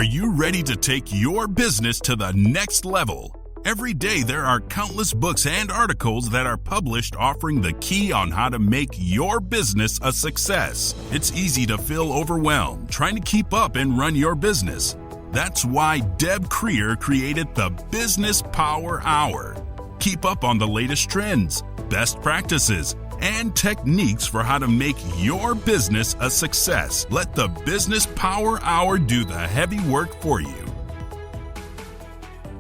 Are you ready to take your business to the next level? Every day there are countless books and articles that are published offering the key on how to make your business a success. It's easy to feel overwhelmed trying to keep up and run your business. That's why Deb Creer created the Business Power Hour. Keep up on the latest trends, best practices, and techniques for how to make your business a success. Let the Business Power Hour do the heavy work for you.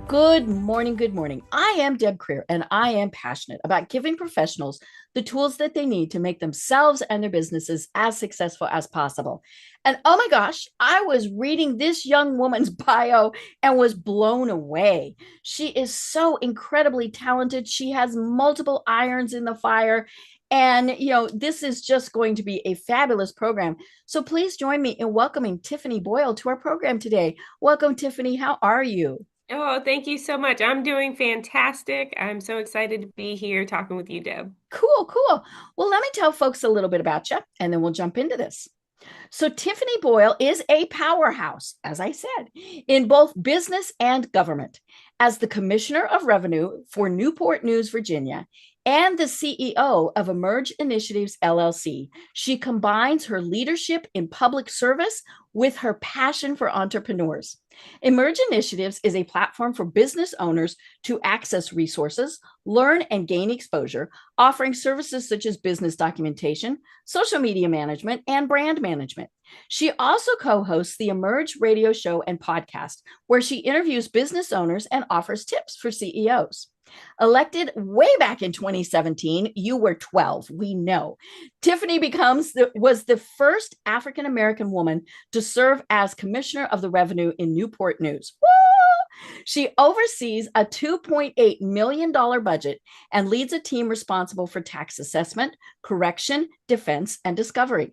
Good morning. Good morning. I am Deb Creer, and I am passionate about giving professionals the tools that they need to make themselves and their businesses as successful as possible. And oh my gosh, I was reading this young woman's bio and was blown away. She is so incredibly talented. She has multiple irons in the fire. And, this is just going to be a fabulous program. So please join me in welcoming Tiffany Boyle to our program today. Welcome, Tiffany. How are you? Oh, thank you so much. I'm doing fantastic. I'm so excited to be here talking with you, Deb. Cool. Well, let me tell folks a little bit about you, and then we'll jump into this. So Tiffany Boyle is a powerhouse, as I said, in both business and government. As the Commissioner of Revenue for Newport News, Virginia, and the CEO of Emerge Initiatives, LLC, she combines her leadership in public service with her passion for entrepreneurs. Emerge Initiatives is a platform for business owners to access resources, learn and gain exposure, offering services such as business documentation, social media management, and brand management. She also co-hosts the Emerge radio show and podcast, where she interviews business owners and offers tips for CEOs. Elected way back in 2017, you were 12, we know. Tiffany was the first African-American woman to serve as Commissioner of the Revenue in Newport News. Woo! She oversees a $2.8 million budget and leads a team responsible for tax assessment, correction, defense, and discovery.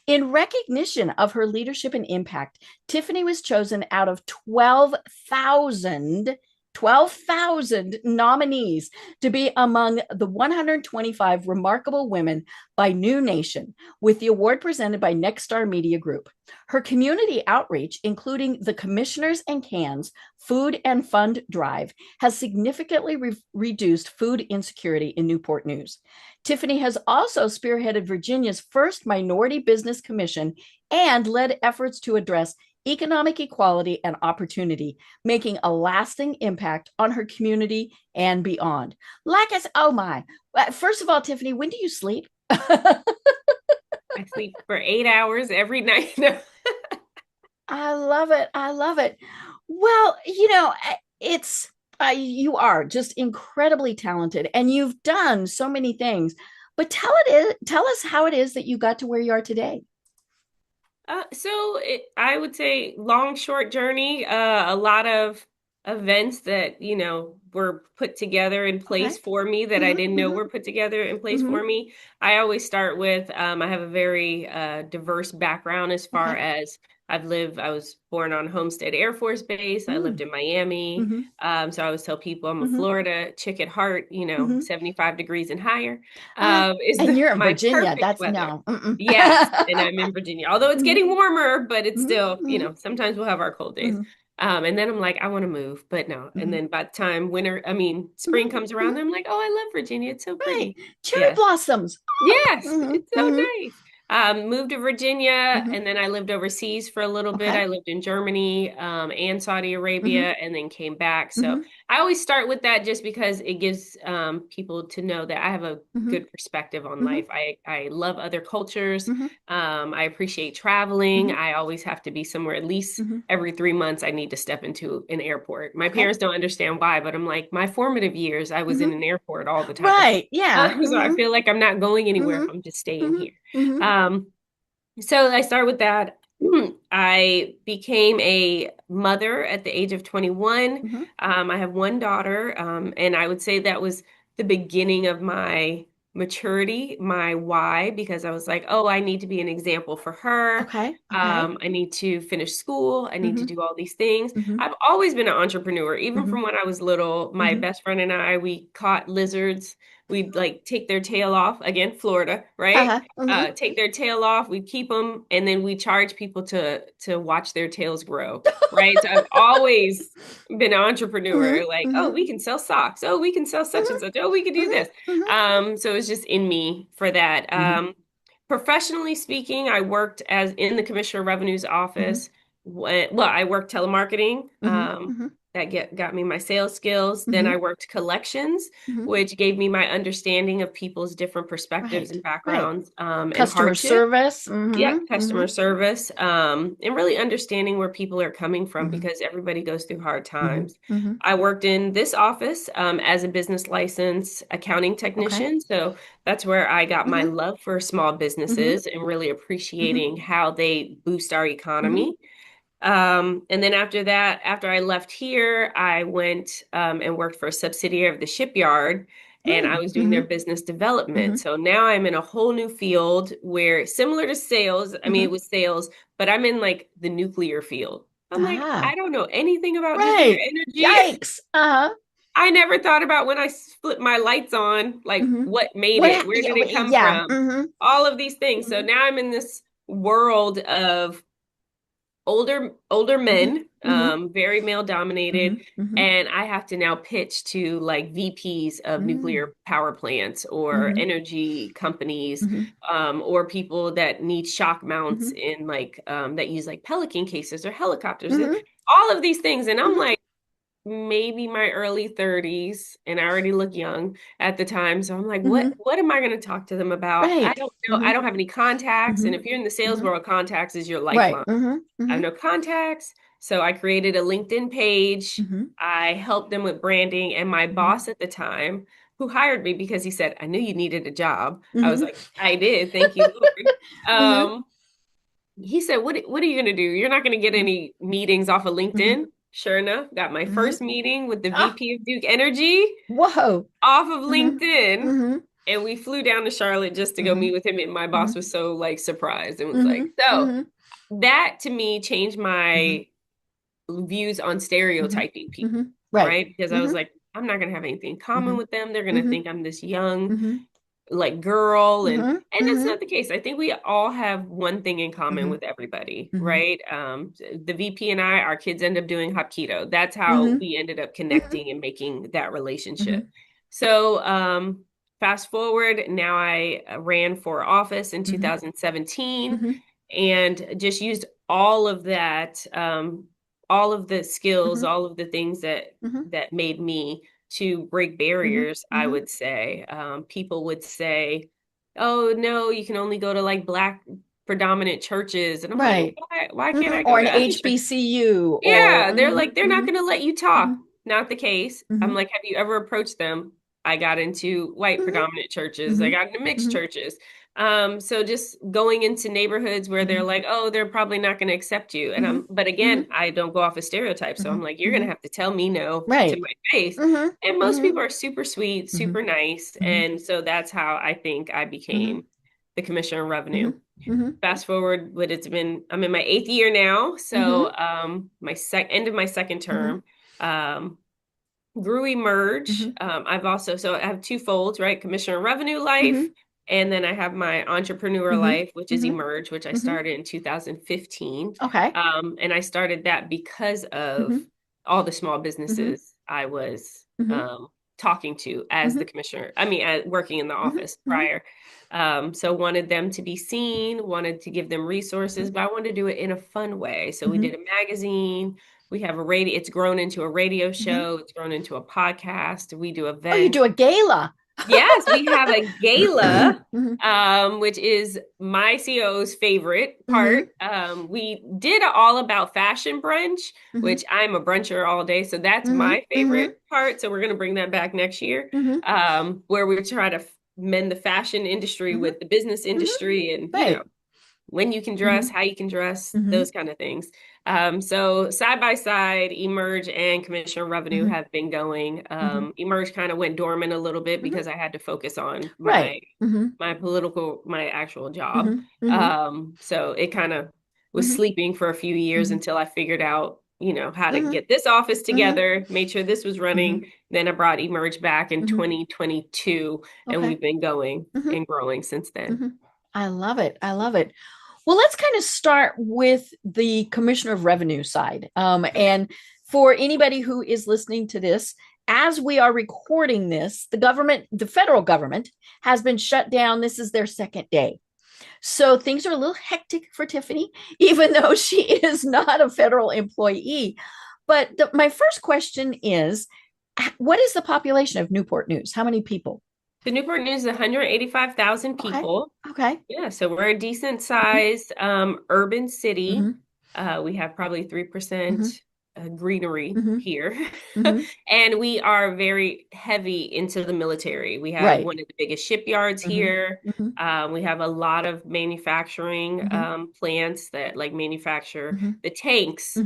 In recognition of her leadership and impact, Tiffany was chosen out of 12,000 nominees to be among the 125 remarkable women by NewNation, with the award presented by Nexstar Media Group. Her community outreach, including the Commissioners and Cans Food and Fund Drive, has significantly reduced food insecurity in Newport News. Tiffany has also spearheaded Virginia's first Minority Business Commission and led efforts to address economic equality and opportunity, making a lasting impact on her community and beyond. Oh my. First of all, Tiffany, when do you sleep? I sleep for 8 hours every night. I love it. Well, you are just incredibly talented and you've done so many things, but tell us how it is that you got to where you are today. I would say long, short journey, a lot of events that, were put together in place for me that I didn't know were put together in place for me. I always start with, I have a very diverse background as far as I was born on Homestead Air Force Base. I lived in Miami. So I always tell people I'm a Florida chick at heart, 75 degrees and higher. And you're in Virginia. That's weather. No. Yes. And I'm in Virginia, although it's getting warmer, but it's still, sometimes we'll have our cold days. And then I'm like, I want to move, but no. And then by the time spring comes around, I'm like, oh, I love Virginia. It's so pretty. Right. Cherry blossoms. Yes. It's so nice. Moved to Virginia, and then I lived overseas for a little bit. I lived in Germany and Saudi Arabia, and then came back. So I always start with that just because it gives people to know that I have a good perspective on life. I love other cultures. I appreciate traveling. I always have to be somewhere at least every 3 months. I need to step into an airport. My parents don't understand why, but I'm like, my formative years, I was in an airport all the time. Right. Yeah. So I feel like I'm not going anywhere if I'm just staying here. So I start with that. I became a mother at the age of 21. I have one daughter, and I would say that was the beginning of my maturity, my why, because I was like, oh, I need to be an example for her. I need to finish school. I need to do all these things. I've always been an entrepreneur, even from when I was little. My best friend and I, we caught lizards we'd like take their tail off, again, Florida, right? Take their tail off, we keep them, and then we charge people to watch their tails grow, right? So I've always been an entrepreneur, like, oh, we can sell socks, oh, we can sell such and such, oh, we could do this. So it's just in me for that. Professionally speaking, I worked as in the Commissioner of Revenue's office. Well, I worked telemarketing. That got me my sales skills. Then I worked collections, which gave me my understanding of people's different perspectives and backgrounds, and customer service. Yeah, customer service, and really understanding where people are coming from because everybody goes through hard times. I worked in this office as a business license accounting technician. So that's where I got my love for small businesses and really appreciating how they boost our economy. And then after that, after I left here, I went and worked for a subsidiary of the shipyard, and I was doing their business development. So now I'm in a whole new field where similar to sales, I mean, it was sales, but I'm in like the nuclear field. I'm like, I don't know anything about nuclear energy. Yikes. I never thought about when I split my lights on, like what made it, where did it come from? All of these things. So now I'm in this world of older men, very male dominated, and I have to now pitch to like VPs of nuclear power plants or energy companies, or people that need shock mounts in like that use like Pelican cases or helicopters, all of these things. And I'm like, maybe my early 30s, and I already look young at the time. So I'm like, what am I going to talk to them about? I don't know. I don't have any contacts. And if you're in the sales world, contacts is your lifeline. I have no contacts. So I created a LinkedIn page. I helped them with branding. And my boss at the time, who hired me because he said, I knew you needed a job. I was like, I did. Thank you, Lord. He said, what are you going to do? You're not going to get any meetings off of LinkedIn. Sure enough, got my first meeting with the VP of Duke Energy. Whoa. Off of LinkedIn. And we flew down to Charlotte just to go meet with him. And my boss was so like surprised and was like, so that to me changed my views on stereotyping people. Right. Because I was like, I'm not going to have anything in common with them. They're going to think I'm this young like girl, and that's not the case. I think we all have one thing in common with everybody, right? The VP and our kids end up doing Hapkido. That's how we ended up connecting and making that relationship. So fast forward, now I ran for office in 2017 and just used all of that, all of the skills, all of the things that made me to break barriers, I would say. People would say, oh, no, you can only go to like Black predominant churches. And I'm like, why can't I go or an to HBCU? Yeah, they're like, they're not going to let you talk. Not the case. I'm like, have you ever approached them? I got into white predominant churches. I got into mixed churches. So just going into neighborhoods where they're like, oh, they're probably not going to accept you. And but again, I don't go off of stereotypes. So I'm like, you're going to have to tell me no to my face. And most people are super sweet, super nice. And so that's how I think I became the Commissioner of Revenue. Fast forward, but I'm in my 8th year now. So my end of my second term, grew Emerge. I've also, so I have 2 folds, right? Commissioner of Revenue life. And then I have my entrepreneur life, which is Emerge, which I started in 2015. Okay. And I started that because of all the small businesses I was talking to as the commissioner. I mean, working in the office prior. So wanted them to be seen, wanted to give them resources, but I wanted to do it in a fun way. So we did a magazine. We have a radio. It's grown into a radio show. It's grown into a podcast. We do events. Oh, you do a gala. Yes, we have a gala, which is my CEO's favorite part. We did an all about fashion brunch, which I'm a bruncher all day. So that's my favorite part. So we're going to bring that back next year, where we try to mend the fashion industry with the business industry and, you know, when you can dress, how you can dress, those kind of things. So side by side, Emerge and Commissioner of Revenue have been going. Emerge kind of went dormant a little bit because I had to focus on my my actual job. So it kind of was sleeping for a few years until I figured out how to get this office together, made sure this was running. Then I brought Emerge back in 2022, and we've been going and growing since then. I love it. I love it. Well, let's kind of start with the Commissioner of Revenue side. And for anybody who is listening to this, as we are recording this, the federal government has been shut down. This is their second day. So things are a little hectic for Tiffany, even though she is not a federal employee. But my first question is, what is the population of Newport News? How many people? The Newport News is 185,000 people. Okay. Yeah, so we're a decent sized urban city. We have probably 3% greenery here. And we are very heavy into the military. We have one of the biggest shipyards here. We have a lot of manufacturing plants that manufacture the tanks.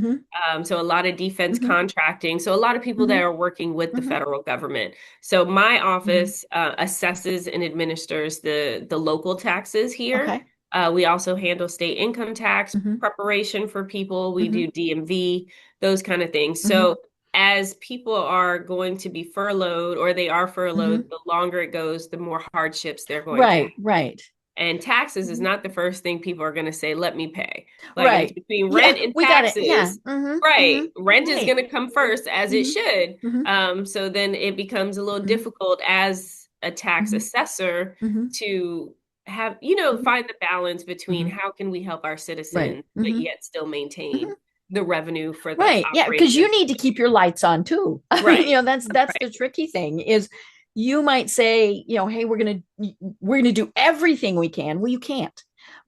So a lot of defense contracting. So a lot of people that are working with the federal government. So my office assesses and administers the local taxes here. Okay. We also handle state income tax preparation for people. We do DMV, those kind of things. So as people are going to be furloughed, or they are furloughed, the longer it goes, the more hardships they're going to have. Right. And taxes is not the first thing people are going to say, let me pay. It's between rent and taxes. Rent is going to come first, as it should. So then it becomes a little difficult as a tax assessor to have, find the balance between how can we help our citizens, but yet still maintain the revenue for the Yeah, because you need to keep your lights on too. That's the tricky thing is you might say, hey, we're gonna do everything we can. Well, you can't,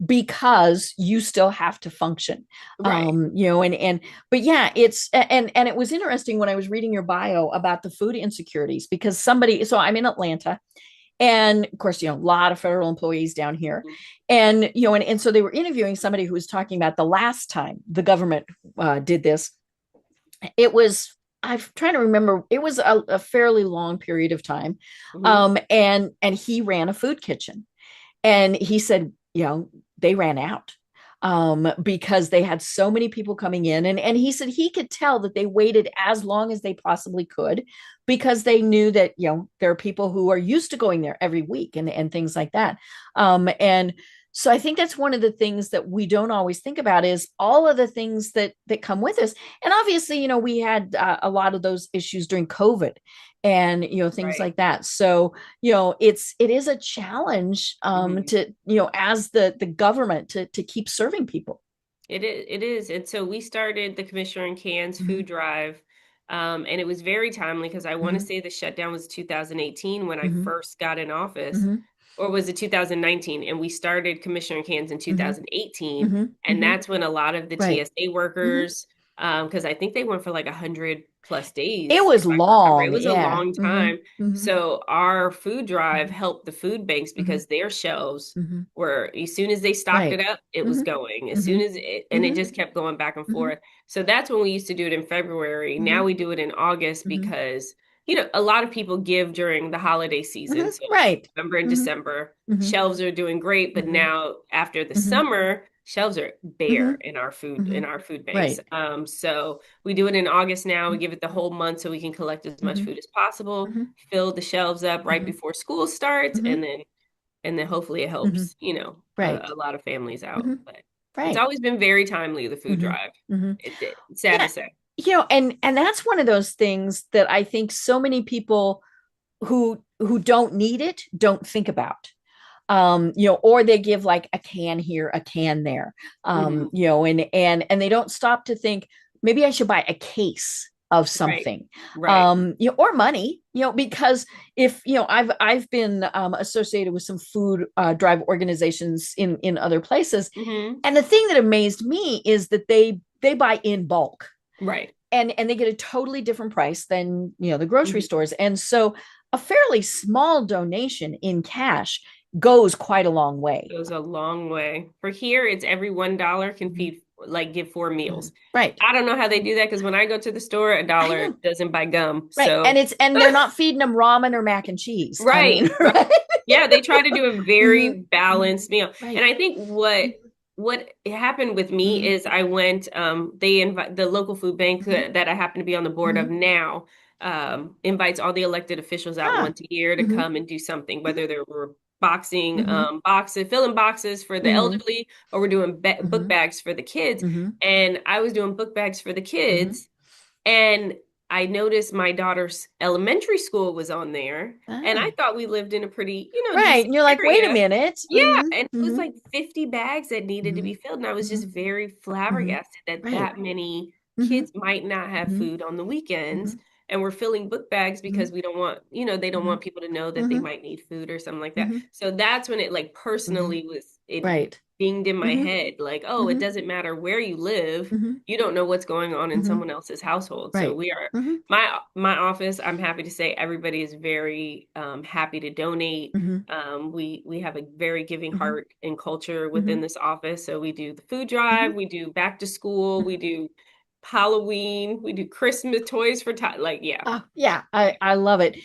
because you still have to function. But yeah, it was interesting when I was reading your bio about the food insecurities, because so I'm in Atlanta. And of course, a lot of federal employees down here. And, and so they were interviewing somebody who was talking about the last time the government did this. I'm trying to remember, it was a fairly long period of time. And he ran a food kitchen. And he said, they ran out because they had so many people coming in. And he said he could tell that they waited as long as they possibly could, because they knew that, there are people who are used to going there every week and things like that. And so I think that's one of the things that we don't always think about, is all of the things that come with us. And obviously, we had a lot of those issues during COVID and, things like that. So, it is a challenge to, as the government to keep serving people. It is. And so we started the Commissioner in Cans food drive. And it was very timely, because I want to say the shutdown was 2018 when I first got in office, or was it 2019? And we started Commissioner in Cans in 2018. And that's when a lot of the TSA workers, because I think they went for 100+ days. It was long. It was a long time. So our food drive helped the food banks, because their shelves were, as soon as they stocked it up, it was going. As soon as and it just kept going back and forth. So that's when we used to do it in February. Now we do it in August, because a lot of people give during the holiday season. So November and December, shelves are doing great. But now after the summer, shelves are bare in our food banks. So we do it in August now. We give it the whole month so we can collect as much food as possible, fill the shelves up right before school starts, and then hopefully it helps, a lot of families out. But it's always been very timely, the food drive. It's sad to say. And that's one of those things that I think so many people who don't need it don't think about. Or they give a can here, a can there, and they don't stop to think, maybe I should buy a case of something, or money, because if, I've been associated with some food drive organizations in other places. And the thing that amazed me is that they buy in bulk. Right. And they get a totally different price than, the grocery stores. And so a fairly small donation in cash goes quite a long way. Goes a long way. For here, it's every $1 can feed, give 4 meals. Right. I don't know how they do that, because when I go to the store, $1 doesn't buy gum. Right. So and they're not feeding them ramen or mac and cheese. Right. Right. Yeah, they try to do a very balanced meal. Right. And I think what what happened with me Mhm. is I went, they invite the local food bank Mhm. that I happen to be on the board of Mhm. now, invites all the elected officials out Ah. once a year to Mhm. come and do something, Mhm. whether they're we're boxing, Mhm. boxes, filling boxes for the Mhm. elderly, or we're doing book Mhm. bags for the kids. Mhm. And I was doing book bags for the Mhm. kids, and I noticed my daughter's elementary school was on there, and I Ah. thought we lived in a pretty, Right. decent And you're like, wait a area. minute. Yeah, Mhm. and it was Mhm. like 50 bags that needed to be Mhm. filled, and I was just Mhm. very Mhm. flabbergasted that Right. that many Mhm. kids might not have Mhm. food on the weekends, Mhm. and we're filling book bags Mhm. because we don't want, they don't Mhm. want people to know that they Mhm. might need food or something like that. Mhm. So that's when it like Mhm. personally it Right. dinged in my Mhm. head, like, oh, it Mhm. doesn't matter where you live, Mhm. you don't know what's going on in Mhm. someone else's household. So Right. we are Mhm. my office, I'm happy to say everybody is very happy to donate. Mhm. We have a very giving Mhm. heart and culture within Mhm. this office. So we do the food drive, Mhm. we do back to school, we Mhm. do Halloween, we do Christmas toys for like, yeah. Oh, yeah, I love it.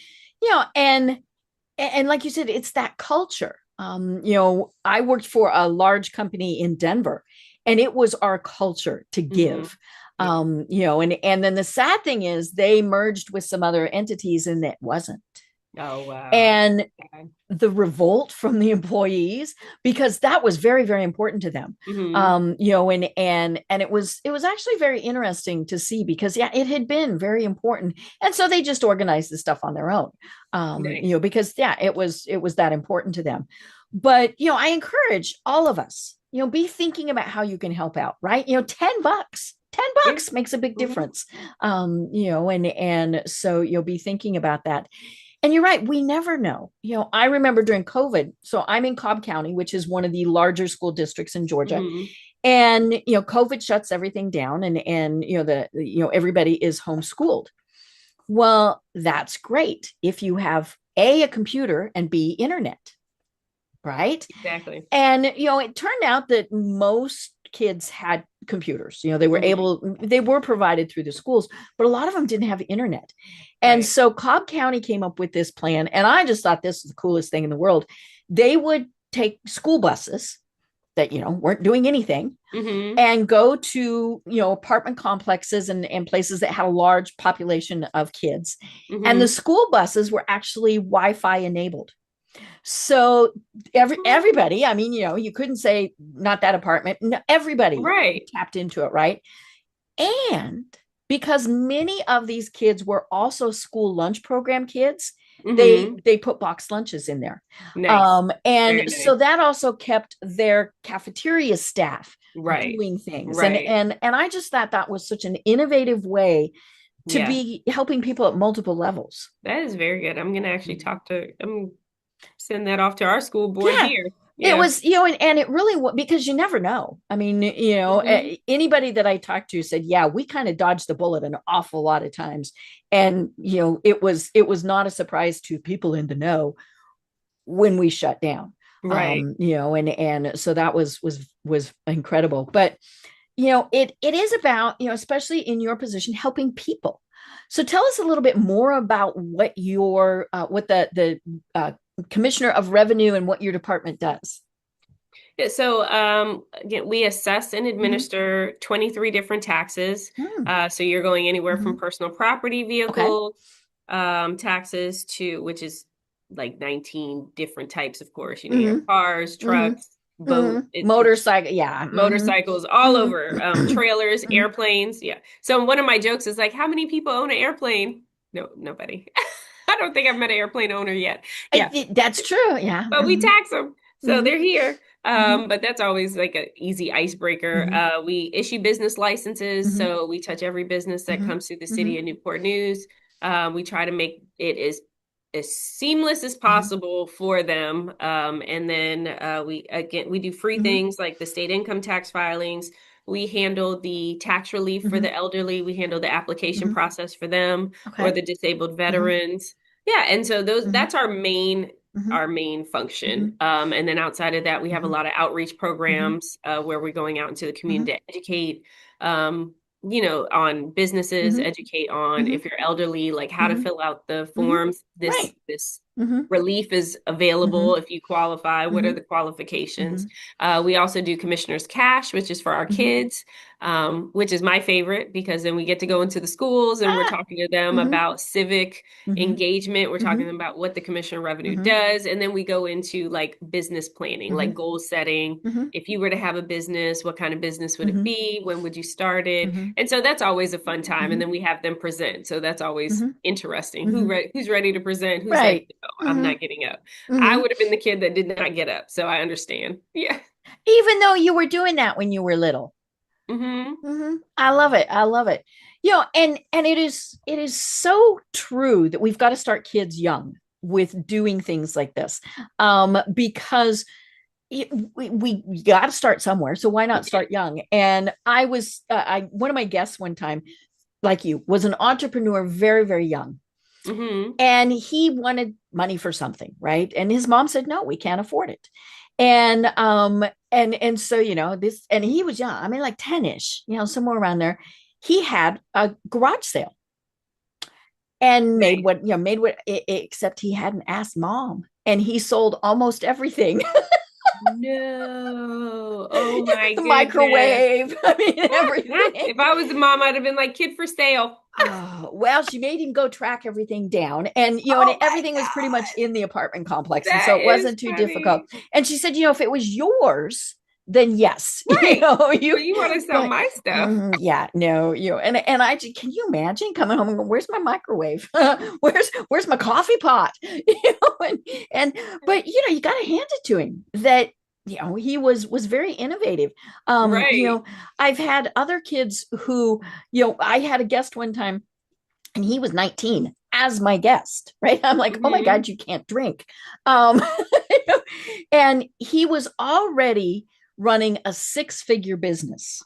And like you said, it's that culture. I worked for a large company in Denver, and it was our culture to Hmm. give. Yeah. And then the sad thing is they merged with some other entities, and it wasn't. Oh, wow. And Okay. the revolt from the employees, because that was very, very important to them. Hmm. And it was actually very interesting to see, because yeah, it had been very important, and so they just organized the stuff on their own. Nice. Because yeah, it was that important to them. But I encourage all of us, be thinking about how you can help out, right? $10 10 Yeah. bucks makes a big Hmm. difference. And so you'll be thinking about that. And you're right, we never know. I remember during COVID, so I'm in Cobb County, which is one of the larger school districts in Georgia. Hmm. And COVID shuts everything down, and everybody is homeschooled. Well, that's great if you have a computer and b internet, right? Exactly. And it turned out that most kids had computers. Hmm. They were provided through the schools, but a lot of them didn't have internet. And Right. so Cobb County came up with this plan, and I just thought this was the coolest thing in the world. They would take school buses that weren't doing anything, Hmm. and go to apartment complexes and places that had a large population of kids, and the Hmm. school buses were actually Wi-Fi enabled. So everybody, I mean, you couldn't say not that apartment. No, everybody Right. tapped into it, right? And because many of these kids were also school lunch program kids, they Hmm. they put box lunches in there. Nice. And Very so nice. that also kept their cafeteria staff Right. doing things. And Right. and and I just thought that was such an innovative way to Yeah. be helping people at multiple levels. That is very good. I'm gonna actually I'm send that off to our school board Yeah, here. it Yeah. was, and it really was, because you never know. I mean, Hmm. anybody that I talked to said, yeah, we kind of dodged the bullet an awful lot of times. And, it was not a surprise to people in the know when we shut down. Right. And so that was incredible. But, it is about, especially in your position, helping people. So tell us a little bit more about what the commissioner of revenue and what your department does. Yeah, so again, we assess and Mm-hmm. administer 23 different taxes. Mm-hmm. So you're going anywhere from Mm-hmm. personal property Okay. vehicles taxes to, which is like 19 different types, of course. You have Mm-hmm. cars, Mm-hmm. trucks, boat, Mm-hmm. Motorcycle. Yeah. Mm-hmm. motorcycles, all over, Mm-hmm. trailers, Mm-hmm. airplanes. Yeah. So one of my jokes is like, how many people own an airplane? No, nobody. I don't think I've met an airplane owner yet. Yeah, That's true. Yeah. but we Mm-hmm. tax them, so Mm-hmm. they're here. Mm-hmm. But that's always like an easy icebreaker. Mm-hmm. We issue business licenses, Mm-hmm. so we touch every business that Mm-hmm. comes through the Mm-hmm. city of Newport News. We try to make it as seamless as Mm-hmm. possible for them. And then we do free Mm-hmm. things like the state income tax filings. We handle the tax relief for Mm-hmm. the elderly. We handle the application Mm-hmm. process for them or Okay. the disabled Mm-hmm. veterans. Yeah, and so those Mm-hmm. that's Mm-hmm. our main Mm-hmm. function. And then outside of that, we have a Mm-hmm. lot of outreach Mm-hmm. programs where we're going out into the Mm-hmm. community to educate, on businesses, Mm-hmm. educate on Mm-hmm. if you're elderly, like how to Mm-hmm. fill out the Mm-hmm. forms. This Right. this relief is available if you qualify. What are the Mm-hmm. qualifications? We also do commissioner's cash, which is for our kids, which is my favorite because then we get to go into the schools and we're talking to them about civic engagement. We're talking about what the commissioner of revenue does. And then we go into like business planning, like goal setting. If you were to have a business, what kind of business would it be? When would you start it? And so that's always a fun time. And then we have them present. So that's always interesting. Who's ready to present? Who's like, Right. no, I'm not getting up. I would have been the kid that did not get up. So I understand. Yeah. Even though you were doing that when you were little. I love it. I love it. And it is so true that we've got to start kids young with doing things like this, because we got to start somewhere. So why not start young? And one of my guests one time, like you, was an entrepreneur, very, very young. And he wanted money for something, right? And his mom said, no, we can't afford it. And so, this, and he was young, I mean, like 10-ish, somewhere around there. He had a garage sale and made what, except he hadn't asked mom, and he sold almost everything. No. Oh my The goodness. microwave. I mean, everything. If I was a mom, I'd have been like, kid for sale. Oh, well, she made him go track everything down, and and everything was pretty much in the apartment complex, and so it wasn't too difficult. And she said, if it was yours, then yes, right. You want to sell my stuff. Yeah, no, and I just, can you imagine coming home and going, where's my microwave? where's my coffee pot? But you got to hand it to him that he was very innovative. Right. I've had other kids who, I had a guest one time and he was 19 as my guest, right? I'm like, oh my God, you can't drink. And he was already running a 6-figure business.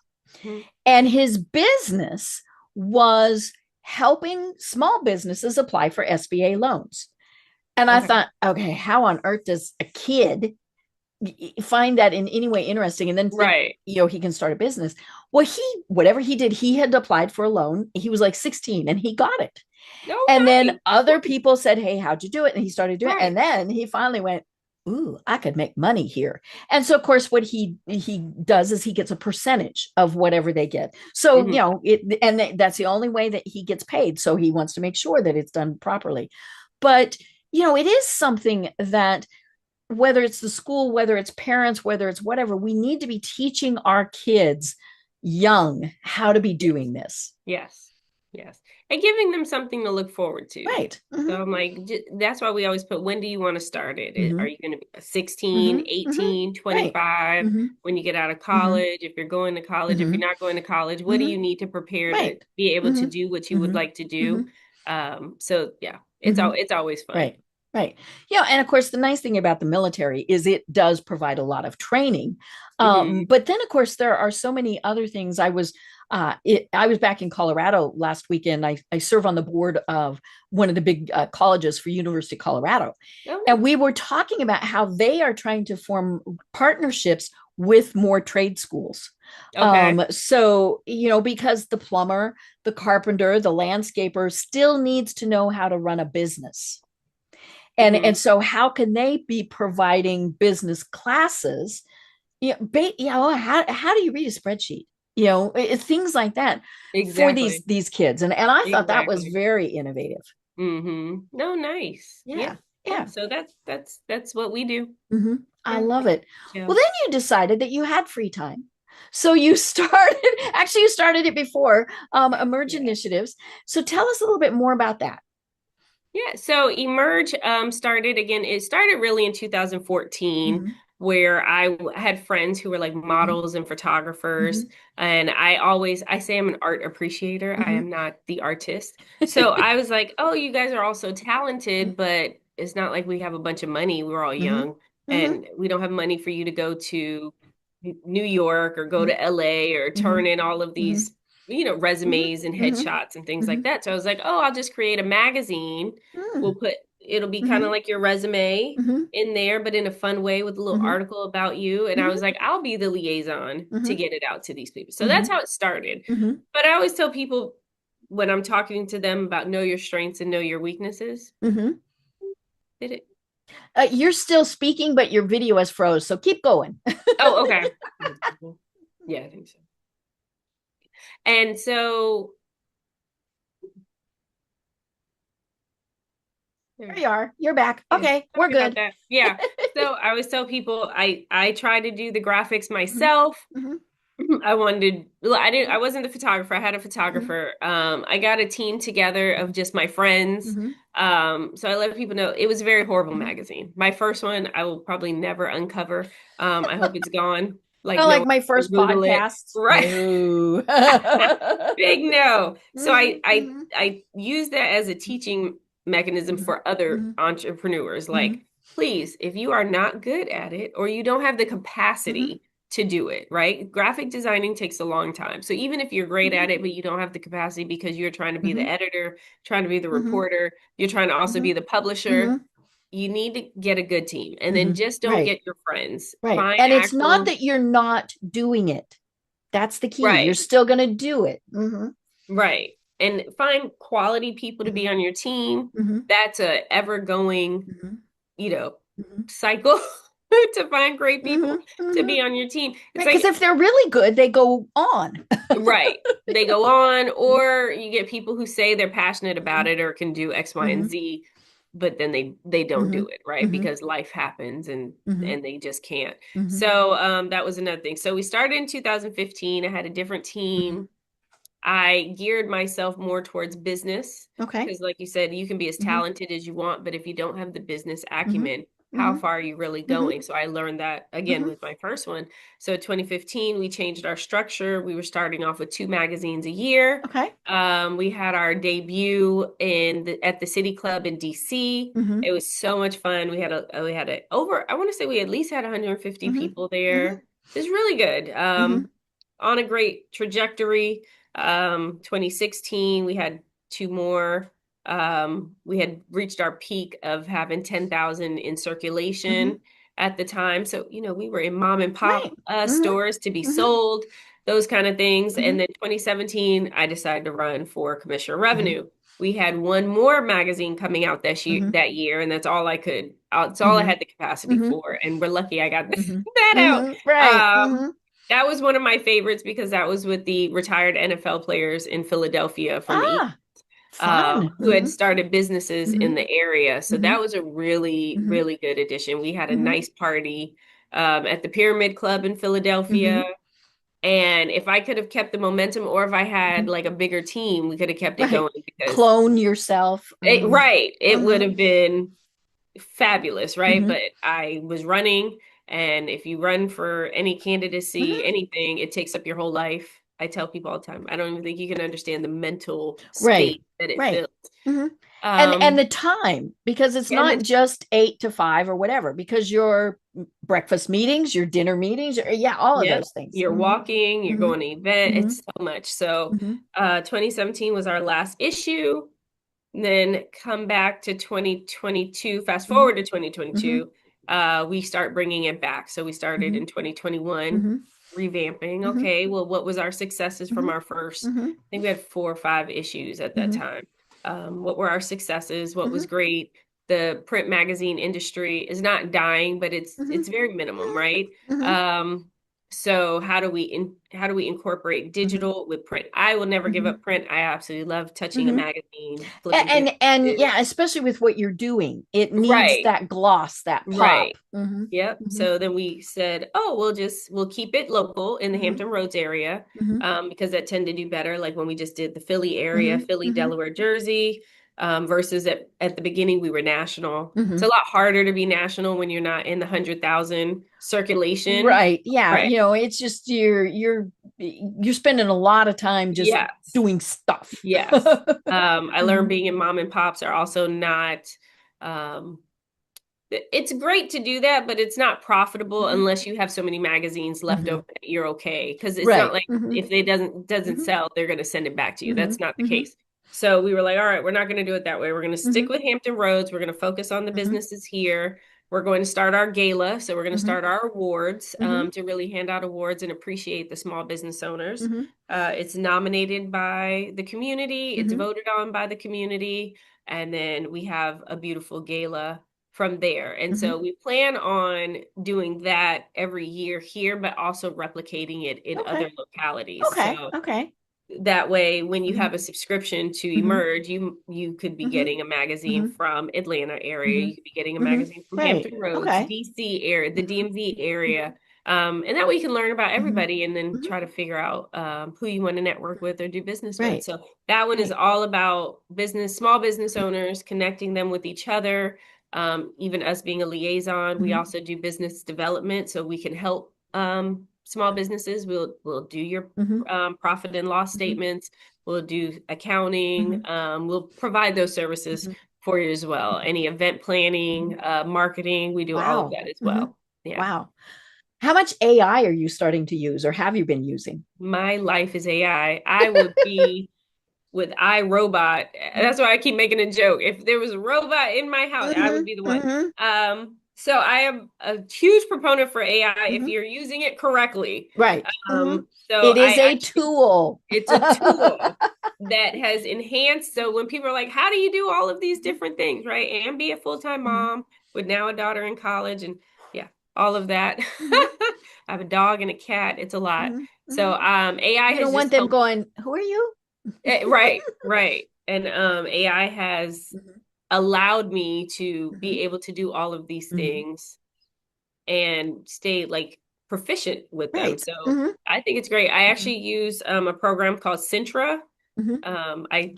And his business was helping small businesses apply for SBA loans. And I thought, okay, how on earth does a kid find that in any way interesting and then think, he can start a business? Well, whatever he did, he had applied for a loan. He was like 16 and he got it. And then other people said, hey, how'd you do it? And he started doing it. And then he finally went, ooh, I could make money here. And so of course what he does is he gets a percentage of whatever they get. So that's the only way that he gets paid. So he wants to make sure that it's done properly. But it is something that, whether it's the school, whether it's parents, whether it's whatever, we need to be teaching our kids young how to be doing this. Yes. And giving them something to look forward to. Right. So I'm like, that's why we always put, when do you want to start it? Are you going to be 16, 18, 25, when you get out of college? If you're going to college, if you're not going to college, what do you need to prepare to be able to do what you would like to do? So yeah, it's always fun. Right. And of course, the nice thing about the military is it does provide a lot of training. But then, of course, there are so many other things. I was back in Colorado last weekend. I serve on the board of one of the big colleges for University of Colorado. And we were talking about how they are trying to form partnerships with more trade schools. So, because the plumber, the carpenter, the landscaper still needs to know how to run a business. And so how can they be providing business classes? How do you read a spreadsheet? Things like that for these kids. And I thought that was very innovative. No, nice. Yeah. So that's what we do. I love it. Well, then you decided that you had free time. So you started it before, Emerge Initiatives. So tell us a little bit more about that. Yeah, so Emerge it started really in 2014, where I had friends who were like models and photographers. And I say I'm an art appreciator. I am not the artist. So I was like, oh, you guys are all so talented, but it's not like we have a bunch of money. We're all young and we don't have money for you to go to New York or go to LA or turn in all of these resumes and headshots and things like that. So I was like, oh, I'll just create a magazine. It'll be kind of like your resume in there, but in a fun way with a little article about you. And I was like, I'll be the liaison to get it out to these people. So that's how it started. But I always tell people when I'm talking to them about know your strengths and know your weaknesses, Did it? You're still speaking, but your video has froze. So keep going. Oh, okay. Yeah, I think so. And so There you are. You're back. yeah, Okay, we're sorry about good. that. Yeah. So I always tell people I try to do the graphics Mhm, myself. mhm, I wanted to, I wasn't the photographer. I had a mhm, photographer. I got a team together of just my friends. mhm, So I let people know it was a very horrible mhm. magazine. My first one, I will probably never uncover. I hope it's gone. Like Kind of no like one my will first Google it. podcast. Right. No. Big no. So Mhm, mhm, I use that as a teaching mechanism mhm, for other mhm, entrepreneurs. mhm, Like, please, if you are not good at it or you don't have the mhm, capacity to do it, right? Graphic designing takes a long time. So even if you're great mhm, at it, but you don't have the capacity because you're trying to be the mhm, editor, trying to be the mhm, reporter, you're trying to also be mhm, the publisher, mhm, you need to get a good team. And then mhm. just don't Right, get your friends. right. Find And it's not actual, that you're not doing it. That's the key. You're right. still going to do it. Mhm, Right. And find quality people to be mhm, on your team. mhm, That's a ever going, mhm, you know, mhm, cycle to find great people mhm, to mhm. be on your team. It's Right, because like, if they're really good, they go on. right. They go on, or you get people who say they're passionate about Mhm, it or can do X, Y, and mhm, Z, but then they don't do mhm, it, right? mhm, Because life happens mhm, and they just can't. mhm, So that was another thing. So we started in 2015. I had a different mhm. team. I geared myself more towards business Okay. because, like you said, you can be as Mhm, talented as you want, but if you don't have the business mhm, acumen, how mhm, far are you really mhm, going? So I learned that again mhm, with my first one. So 2015, we changed our structure. We were starting off with 2 magazines a year. okay. We had our debut at the City Club in DC. Mhm, It was so much fun. We had a over, I want to say we at least had 150 mhm, people mhm, there. It was really good. mhm, On a great trajectory. 2016, we had 2 more. We had reached our peak of having 10,000 in mhm. circulation at the time. So, we were in mom and Right. pop Mhm, stores to be mhm, sold, those kind of things. And mhm, then 2017, I decided to run for commissioner of mhm, revenue. We had one more magazine coming out mhm, that year, and that's all I could. It's all I mhm, had the capacity mhm, for, and we're lucky I got mhm, that mhm. Right. out. Mhm. That was one of my favorites because that was with the retired NFL players in Philadelphia from the Ah, fun. who had Mhm, started businesses in mhm, the area. So that mhm, was a really, mhm, really good addition. We had a mhm, nice party at the Pyramid Club in Philadelphia. mhm, And if I could have kept the momentum, or if I had mhm. like a bigger team, we could have kept it Right. going because Clone yourself. Mhm, right, it would mhm, have been fabulous, right? mhm. But I was running, and if you run for any candidacy, Mhm. anything, it takes up your whole life. I tell people all the time, I don't even think you can understand the mental Right. space that it Right. fills. Mhm. And Um, the time, because it's and not then just 8 to 5 or whatever, because your breakfast meetings, your dinner meetings, or, yeah, all of yep, those things. you're Mhm, walking, you're mhm, going to event, mhm, it's so much. So, mhm, 2017 was our last issue. Then come back to 2022, fast mhm, forward to mhm, 2022, we start bringing it back. So we started mhm, in 2021, mhm, revamping. mhm, Okay, well, what was our successes from mhm, our first? mhm, I think we had 4 or 5 issues at that mhm, time. What were our successes? What was mhm, great? The print magazine industry is not dying, but mhm, it's very minimum, right? mhm, Um, so how do we incorporate mhm, digital with print? I will never give mhm, up print. I absolutely love touching a mhm. magazine, And, flipping through and pages. yeah, especially with what you're doing, it needs Right, that gloss, that pop. right. Mhm, Yep. mhm, So then we said, oh, we'll keep it local in the mhm, Hampton Roads area, mhm, because that tend to do better. Like when we just did the Philly area, mhm, Philly, mhm, Delaware, Jersey, versus at the beginning we were national. It's a mhm. lot harder to be national when you're not in the 100,000 circulation. Right. Yeah. Right. It's just you're spending a lot of time just Yes. doing stuff. Yes. I learned Mhm, being in mom and pops are also not, um, it's great to do that, but it's not profitable mhm, unless you have so many magazines left over mhm. that you're okay. Because it's not Right. like Mhm, if they doesn't mhm, sell, they're going to send it back to you. That's mhm, not the mhm, case. So we were like, all right, we're not going to do it that way. We're going to stick mhm, with Hampton Roads. We're going to focus on the mhm, businesses here. We're going to start our gala. So we're going to mhm, start our awards, mhm, to really hand out awards and appreciate the small business owners. mhm, It's nominated by the community. It's mhm, voted on by the community. And then we have a beautiful gala from there. And so we plan on doing that every year here, but also replicating it in other localities. So that way, when you have a subscription to Emerge, you could be getting a magazine from Atlanta area. You could be getting a magazine from Hampton Roads, DC area, the DMV area. And that way you can learn about everybody and then try to figure out who you want to network with or do business with. So that one is all about small business owners, connecting them with each other. Even us being a liaison, we also do business development, so we can help small businesses. We'll do your profit and loss statements. We'll do accounting. We'll provide those services for you as well. Any event planning, marketing, we do all of that as well. Yeah. Wow. How much AI are you starting to use, or have you been using? My life is AI. I would be with iRobot. That's why I keep making a joke. If there was a robot in my house, I would be the one. So I am a huge proponent for AI if you're using it correctly. Right. So it is a tool. It's a tool that has enhanced. So when people are like, how do you do all of these different things, right? And be a full-time mom with now a daughter in college and all of that. I have a dog and a cat. It's a lot. So AI you don't want them going, who are you? Right. And AI has allowed me to be able to do all of these things and stay like proficient with them. So I think it's great. I actually use a program called Centra. I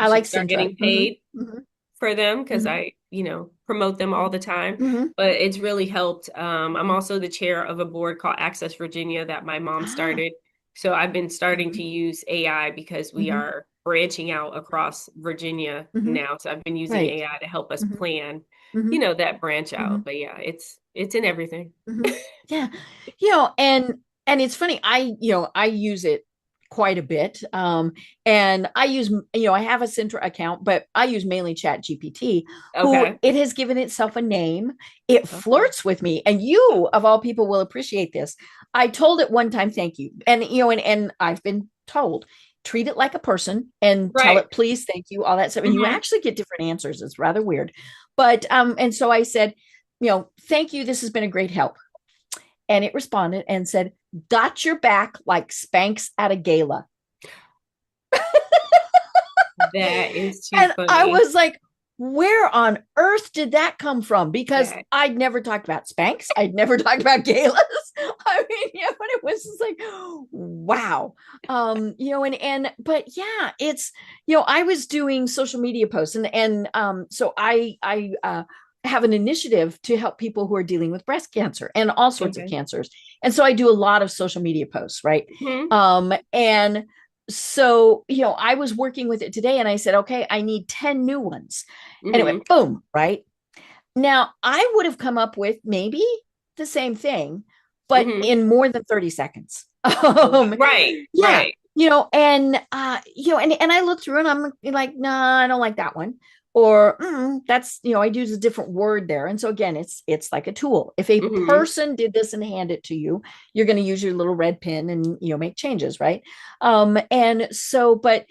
like Centra. Getting paid for them because I promote them all the time, but it's really helped. I'm also the chair of a board called Access Virginia that my mom started. So I've been starting to use AI because we are branching out across Virginia now. So I've been using AI to help us plan, that branch out. But yeah, it's in everything. Yeah. And it's funny. I use it quite a bit. And I use, I have a Centra account, but I use mainly Chat GPT, who it has given itself a name. It flirts with me, and you of all people will appreciate this. I told it one time, thank you. And, and I've been told, treat it like a person and tell it, please, thank you, all that stuff. And you actually get different answers. It's rather weird. But, and so I said, thank you. This has been a great help. And it responded and said, got your back like Spanx at a gala. That is too and funny. I was like, where on earth did that come from? Because I'd never talked about Spanx. I'd never talked about galas. I mean, but it was just like, wow. But yeah, it's, I was doing social media posts and so I have an initiative to help people who are dealing with breast cancer and all sorts of cancers. And so I do a lot of social media posts, right? And so, I was working with it today and I said, okay, I need 10 new ones. And it went boom, right? Now I would have come up with maybe the same thing, but in more than 30 seconds. Right. And I look through and I'm like, nah, I don't like that one. Or that's, I'd use a different word there. And so again, it's like a tool. If a person did this and hand it to you, you're going to use your little red pen and, make changes. Right. And so, but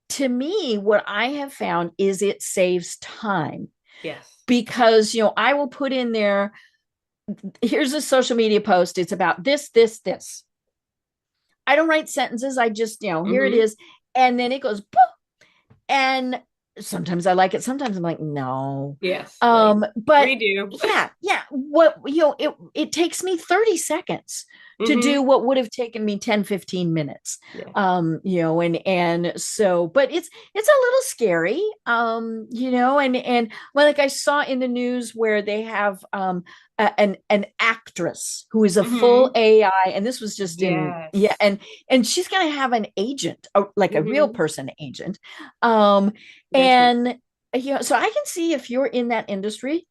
to me, what I have found is it saves time. Yes. Because, I will put in there, here's a social media post. It's about this. I don't write sentences. I just, here it is. And then it goes, boop, and sometimes I like it. Sometimes I'm like, no. Yes. But we do. Yeah. What, it takes me 30 seconds to do what would have taken me 10, 15 minutes. And so, but it's a little scary, and like I saw in the news where they have, an actress who is a full AI, and this was just and she's going to have an agent, like a real person agent. So I can see if you're in that industry,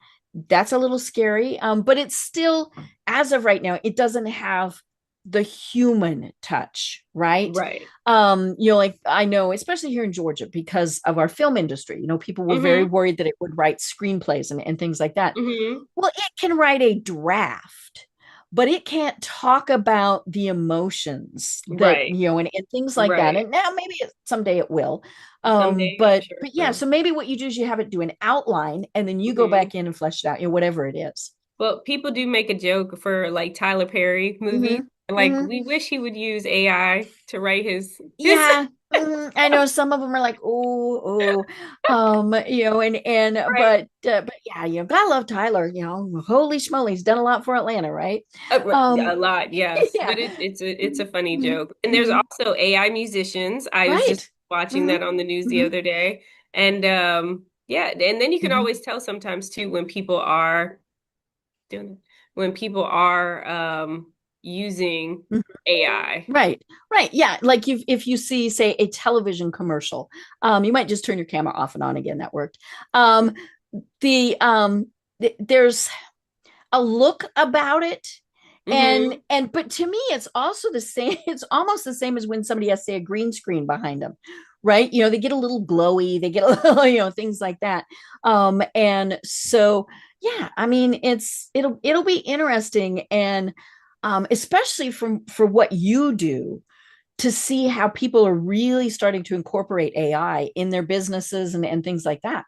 that's a little scary. But it's still, as of right now, it doesn't have the human touch, right? Right. Like I know, especially here in Georgia, because of our film industry, people were very worried that it would write screenplays and things like that. Well, it can write a draft, but it can't talk about the emotions that, Right. and things like that. Right. And now maybe someday it will. Someday, I'm But sure it yeah, will. so maybe what you do is you have it do an outline and then you go Hmm. back in and flesh it out, whatever it is. Well, people do make a joke for like Tyler Perry movies. Mm-hmm. Like, Mm-hmm. we wish he would use AI to write his. Yeah. I know some of them are like, Right. but yeah, gotta love Tyler, holy schmoly, he's done a lot for Atlanta, right? A lot, yes. Yeah. But it's a funny Mhm. joke. And there's Mhm. also AI musicians. I was just Right. watching Hmm. that on the news the Hmm. other day. And yeah, and then you can Hmm. always tell sometimes too when people are doing when people are using AI. Right, right. Yeah. Like if you see, say, a television commercial, you might just turn your camera off and on again. That worked. Um, there's a look about it. And Hmm. but to me, it's also the same, it's almost the same as when somebody has, say, a green screen behind them, right? They get a little glowy, they get a little, things like that. And so yeah, I mean, it'll be interesting, and especially for what you do, to see how people are really starting to incorporate AI in their businesses and things like that.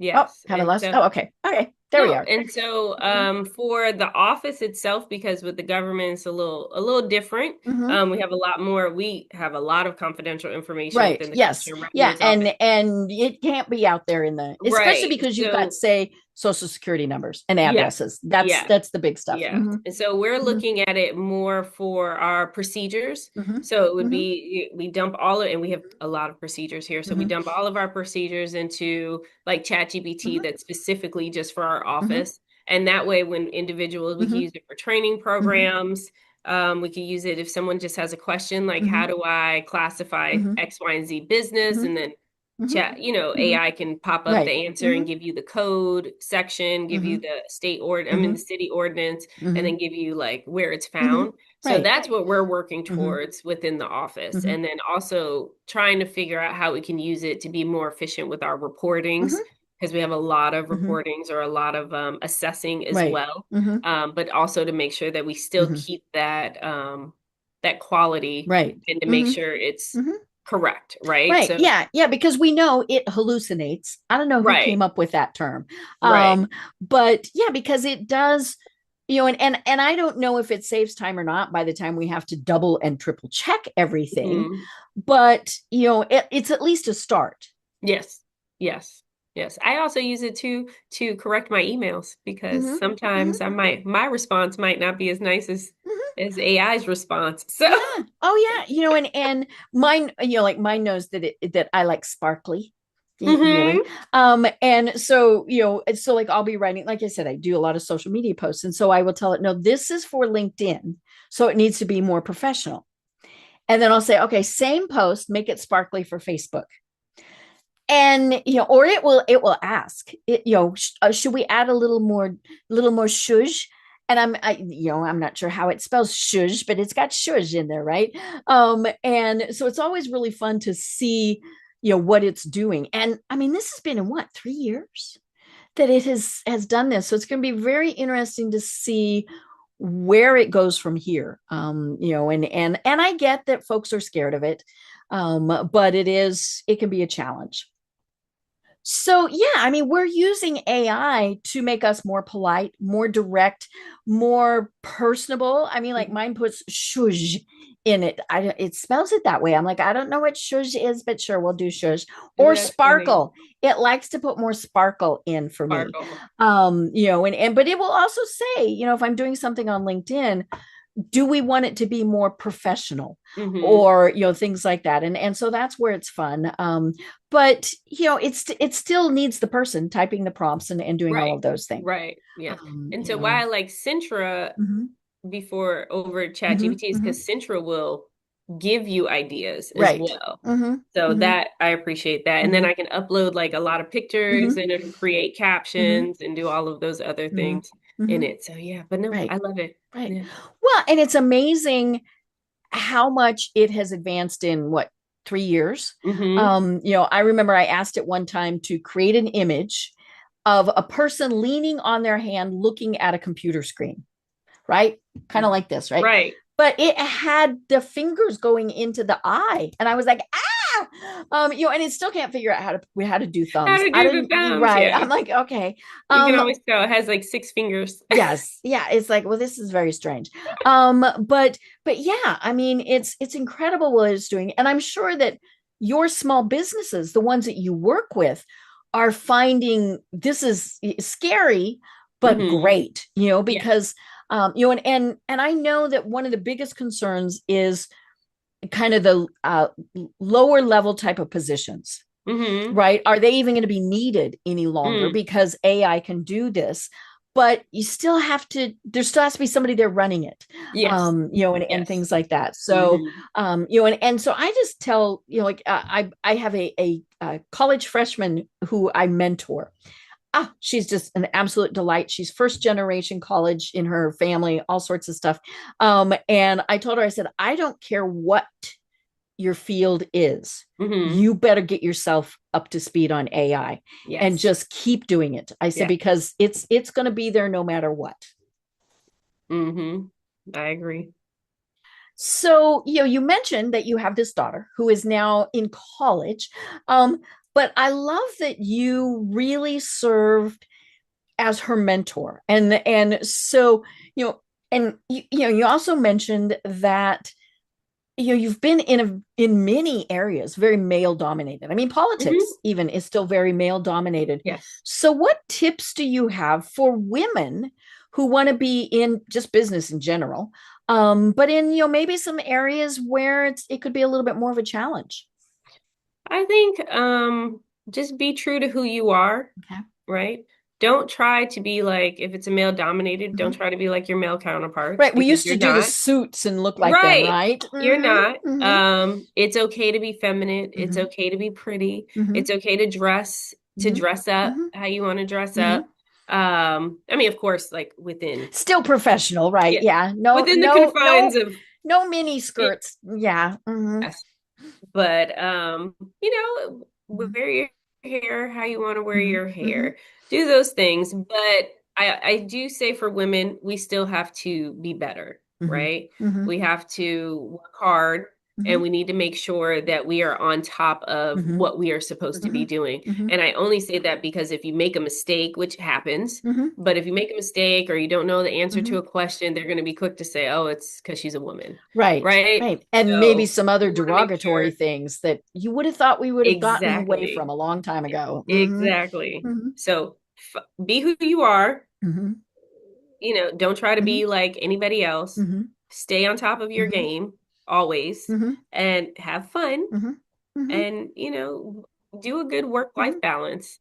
Oh, Yes. have I And lost? so Oh, okay. Okay. There we no, are. and so Mhm. for the office itself, because with the government it's a little different. Mhm. We have a lot of confidential information Right. within the Yes. Commissioner of Yeah. Revenue's office. And it can't be out there especially Right. because you've got, So say, social security numbers and yes, addresses. That's yes. that's the big stuff. Yes. Hmm. And so we're Hmm. looking at it more for our procedures. Hmm. So it would Hmm. be, we dump all of, and we have a lot of procedures here. So we Hmm. dump all of our procedures into like ChatGPT Hmm. that's specifically just for our Hmm. office. And that way, when individuals, we can Hmm. use it for training Hmm. programs. We can use it if someone just has a question, like how Hmm. do I classify Hmm. X, Y, and Z business? Hmm. And then Hmm. chat, Hmm. AI can pop up Right. the answer Hmm. and give you the code section, give you Hmm. the the Hmm. city ordinance, and Hmm. then give you like where it's Hmm. found. So Right. that's what we're working Hmm. towards within the office. Hmm. And then also trying to figure out how we can use it to be more efficient with our reportings, Hmm. because we have a lot of Hmm. reportings or a lot of assessing as Right. well. Hmm. But also to make sure that we still Hmm. keep that quality, Right. and to make Hmm. sure it's Hmm. correct, right? Right. So, Yeah. Yeah. Because we know it hallucinates. I don't know who right, came up with that term. right. But yeah, because it does, and I don't know if it saves time or not by the time we have to double and triple check everything. Mhm. But it's at least a start. Yes, yes, yes. I also use it to correct my emails, because Hmm. Hmm. sometimes my response might not be as nice as Hmm. AI's response. So Yeah. Oh yeah. And mine, like mine knows that I like sparkly. Really. hmm And so, so like I'll be writing, like I said, I do a lot of social media posts. And so I will tell it, no, this is for LinkedIn. So it needs to be more professional. And then I'll say, okay, same post, make it sparkly for Facebook. And or it will ask it, should we add a little more shush? And I'm not sure how it spells shush, but it's got shush in there, right? And so it's always really fun to see what it's doing. And I mean, this has been in what, 3 years that it has done this. So it's going to be very interesting to see where it goes from here. And I get that folks are scared of it, but it can be a challenge. So, yeah, I mean, we're using AI to make us more polite, more direct, more personable. I mean, like mine puts shush in it. It spells it that way. I'm like, I don't know what shush is, but sure, we'll do shush. Ooh, Or that's funny. sparkle. It likes to put more sparkle in for me. Sparkle. And but it will also say, if I'm doing something on LinkedIn, do we want it to be more professional, Hmm or things like that, and so that's where it's fun. But it still needs the person typing the prompts and doing all Right. of those things. Right. Yes. um And you so why know I like Centra mhm, before over mhm, ChatGPT is mhm. because Centra will give you ideas as Right. well. Mhm, So mhm, that I appreciate that. And then mhm, I can upload like a lot of pictures, mhm, and it'll create mhm, captions and do all of those other mhm, things in mhm. it. So yeah, but no, Right. I love it. Right. Yeah. Well, and it's amazing how much it has advanced in what, 3 years. Hmm I remember I asked it one time to create an image, of a person leaning on their hand, looking at a computer screen, right? Kind of like this, right? Right. But it had the fingers going into the eye. And I was like, and it still can't figure out how to do thumbs. How to do the thumbs, right. yeah. I'm like, okay. You can always tell it has like 6 fingers. Yes. Yeah. It's like, well, this is very strange. But yeah, I mean, it's incredible what it's doing. And I'm sure that your small businesses, the ones that you work with, are finding this is scary, but great, because and I know that one of the biggest concerns is kind of the lower level type of positions, right? Are they even going to be needed any longer because AI can do this? But you still have to, there still has to be somebody there running it, yes. And things like that. So, and so I just tell, I have a college freshman who I mentor. She's just an absolute delight. She's first generation college in her family, all sorts of stuff. And I told her, I said, I don't care what your field is. You better get yourself up to speed on AI and just keep doing it. I said, because it's going to be there no matter what. I agree. So, you mentioned that you have this daughter who is now in college. But I love that you really served as her mentor. And so, and you also mentioned that you've been in many areas very male dominated. I mean, politics even is still very male dominated. Yes. So what tips do you have for women who want to be in just business in general, but in maybe some areas where it could be a little bit more of a challenge? I think just be true to who you are. Okay. Right? Don't try to be like, if it's a male dominated, don't try to be like your male counterparts. Right. We used to do the suits and look like them, right? You're not. It's okay to be feminine. It's okay to be pretty. It's okay to dress up how you want to dress up. I mean, of course, like within still professional, right? Yeah. No, within the confines of no mini skirts. Yeah. Yes. But wear your hair how you want to wear your hair. Do those things. But I do say for women, we still have to be better, right? We have to work hard. And we need to make sure that we are on top of what we are supposed to be doing. And I only say that because if you make a mistake, which happens, but if you make a mistake or you don't know the answer to a question, they're going to be quick to say, oh, it's because she's a woman. Right. And so maybe some other derogatory things that you would have thought we would have gotten away from a long time ago. Exactly. So be who you are. Don't try to be like anybody else. Stay on top of your game. Always and have fun and do a good work-life balance.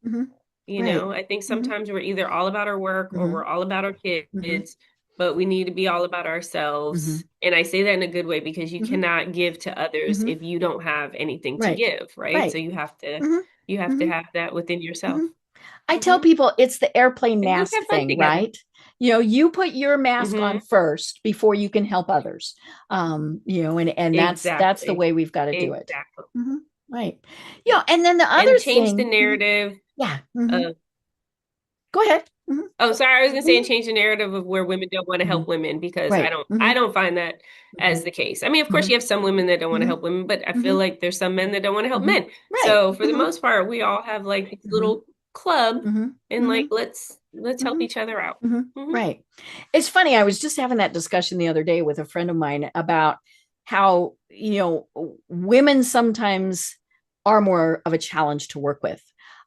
I think sometimes we're either all about our work or we're all about our kids, but we need to be all about ourselves. And I say that in a good way because you cannot give to others if you don't have anything to give, right? So you have to have that within yourself. I tell people it's the airplane mask thing, right? You put your mask on first before you can help others. And that's the way we've got to do it. Right. And then the other change thing, the narrative. Yeah. Go ahead. Oh, sorry. I was going to say, and change the narrative of where women don't want to help women because I don't find that as the case. I mean, of course, you have some women that don't want to help women, but I feel like there's some men that don't want to help men. So for the most part, we all have like this little club and like let's help each other out. Right. It's funny, I was just having that discussion the other day with a friend of mine about how women sometimes are more of a challenge to work with,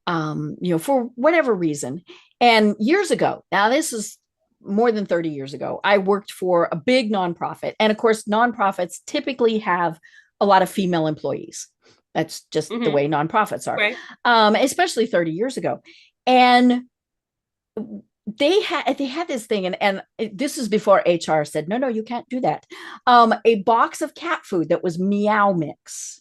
for whatever reason. And years ago, now this is more than 30 years ago, I worked for a big nonprofit, and of course nonprofits typically have a lot of female employees. That's just the way nonprofits are, especially 30 years ago. And they had this thing, and this is before HR said, no, you can't do that. A box of cat food that was Meow Mix.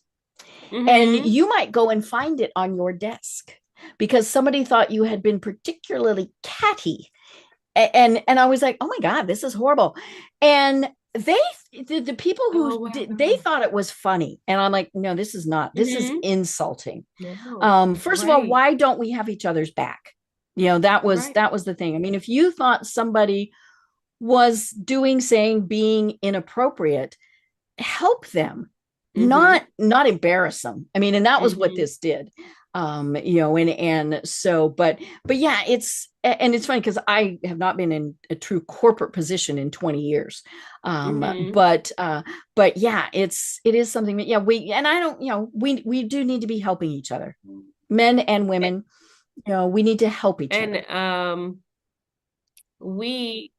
And you might go and find it on your desk because somebody thought you had been particularly catty. And I was like, oh my God, this is horrible. And the people who they thought it was funny. And I'm like, no, this is not. This is insulting. First of all, why don't we have each other's back? That was Right. the thing. I mean, if you thought somebody was doing, saying, being inappropriate, help them, not embarrass them. I mean, and that was what this did. And so, but yeah, it's funny because I have not been in a true corporate position in 20 years. But yeah, it is something that, yeah, I don't, we do need to be helping each other, men and women. We need to help each other. And we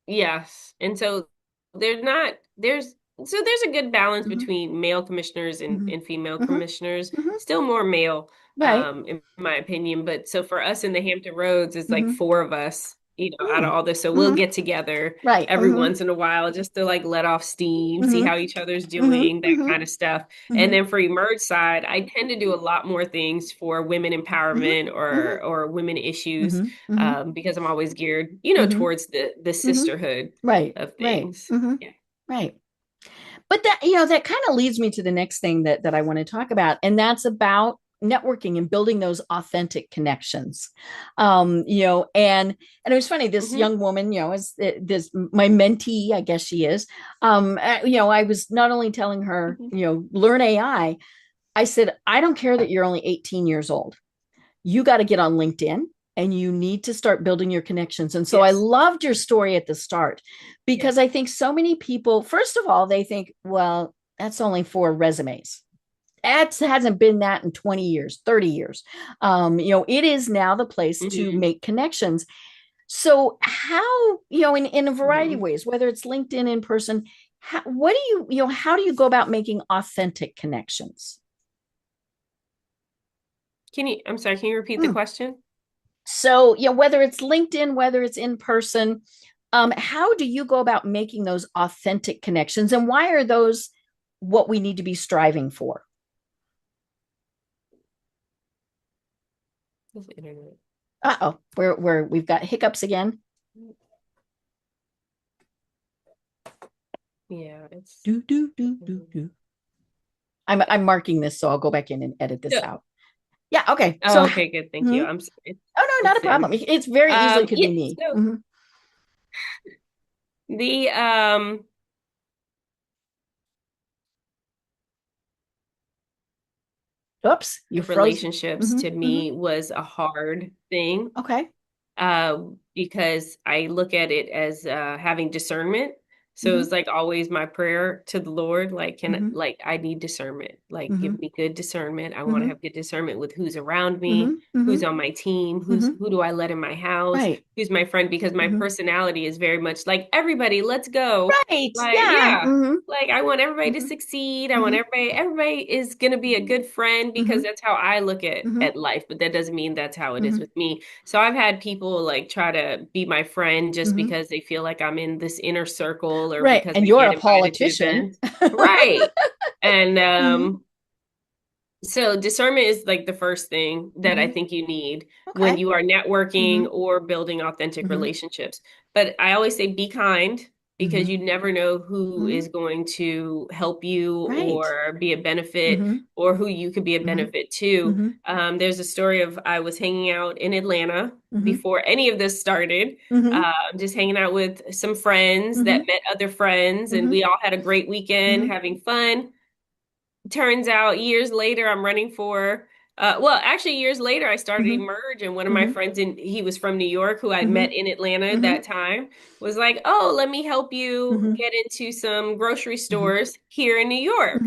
yes. And so there's a good balance between male commissioners and female commissioners. Still more male, Right. in my opinion. But so for us in the Hampton Roads, it's like four of us, out of all this. So we'll get together Right. every once in a while just to like let off steam, see how each other's doing, that kind of stuff. And then for Emerge side, I tend to do a lot more things for women empowerment or women issues, because I'm always geared, towards the sisterhood Right. of Right. things. Yeah. Right. But that, that kind of leads me to the next thing that I want to talk about, and that's about networking and building those authentic connections. And it was funny, this young woman, is this my mentee, I guess she is. I was not only telling her, learn AI. I said, I don't care that you're only 18 years old. You got to get on LinkedIn and you need to start building your connections. And so I loved your story at the start, because I think so many people, first of all, they think, well, that's only for resumes. It hasn't been that in 20 years, 30 years. It is now the place to make connections. So how, in a variety of ways, whether it's LinkedIn, in person, how do you go about making authentic connections? I'm sorry, can you repeat the question? So, whether it's LinkedIn, whether it's in person, how do you go about making those authentic connections, and why are those what we need to be striving for? Uh-oh, we've got hiccups again. Yeah, it's do. I'm marking this, so I'll go back in and edit this out. Yeah, okay. So okay, good. Thank you. I'm sorry. Oh no, not a problem. It's very easily could be me. So the oops, you froze. relationships to me was a hard thing. Okay. Because I look at it as having discernment. So it's like always my prayer to the Lord, like, I need discernment, like give me good discernment. I want to have good discernment with who's around me, who's on my team, who do I let in my house, who's my friend, because my personality is very much like, everybody, let's go. Right. Like, yeah. Like I want everybody to succeed. I want everybody is going to be a good friend, because that's how I look at life. But that doesn't mean that's how it is with me. So I've had people like try to be my friend just because they feel like I'm in this inner circle, or because and I you're get a invited to politician. events. Right. And so discernment is like the first thing that I think you need when you are networking or building authentic relationships. But I always say be kind, because you never know who is going to help you or be a benefit, or who you could be a benefit to. There's a story of, I was hanging out in Atlanta before any of this started, just hanging out with some friends that met other friends, and we all had a great weekend having fun. Turns out years later, I'm running for, years later, I started Emerge, and one of my friends, he was from New York, who I'd met in Atlanta at that time, was like, oh, let me help you get into some grocery stores here in New York.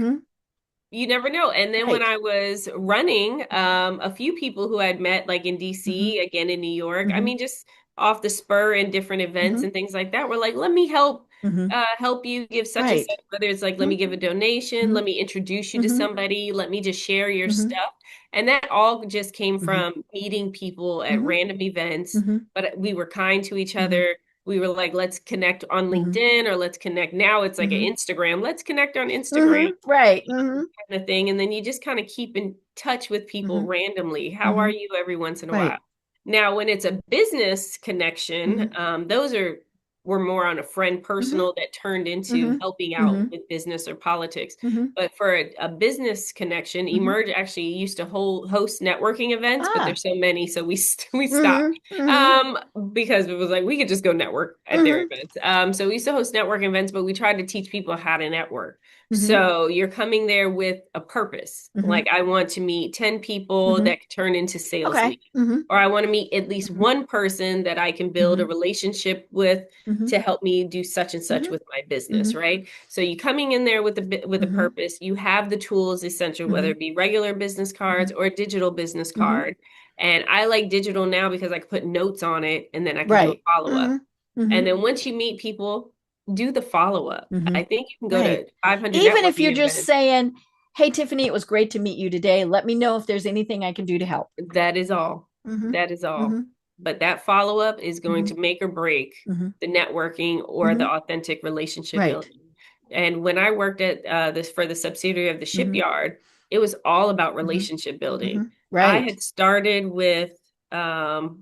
You never know. And then when I was running, a few people who I'd met, like in DC, again in New York, I mean, just off the spur in different events and things like that, were like, let me help you give such and such, whether it's like, let me give a donation, let me introduce you to somebody, let me just share your stuff. And that all just came from meeting people at random events, but we were kind to each other. We were like, let's connect on LinkedIn, or let's connect. Now it's like an Instagram. Let's connect on Instagram. Right. Kind of thing. And then you just kind of keep in touch with people randomly. How are you every once in a while? Now, when it's a business connection, those are were more on a friend personal that turned into helping out with business or politics. But for a business connection, Emerge actually used to host networking events, but there's so many, so we stopped because it was like we could just go network at their events. So we used to host networking events, but we tried to teach people how to network. So you're coming there with a purpose. Like I want to meet 10 people that could turn into sales leads. Or I want to meet at least one person that I can build a relationship with to help me do such and such with my business, right? So you coming in there with a purpose, you have the tools essential, whether it be regular business cards or a digital business card. And I like digital now because I can put notes on it and then I can do a follow-up. And then once you meet people, do the follow-up. I think you can go to 500 even if you're events. just saying, hey, Tiffany, it was great to meet you today. Let me know if there's anything I can do to help. That is all. That is all. But that follow-up is going to make or break the networking or the authentic relationship building. And when I worked at for the subsidiary of the shipyard, it was all about relationship building. I had started with what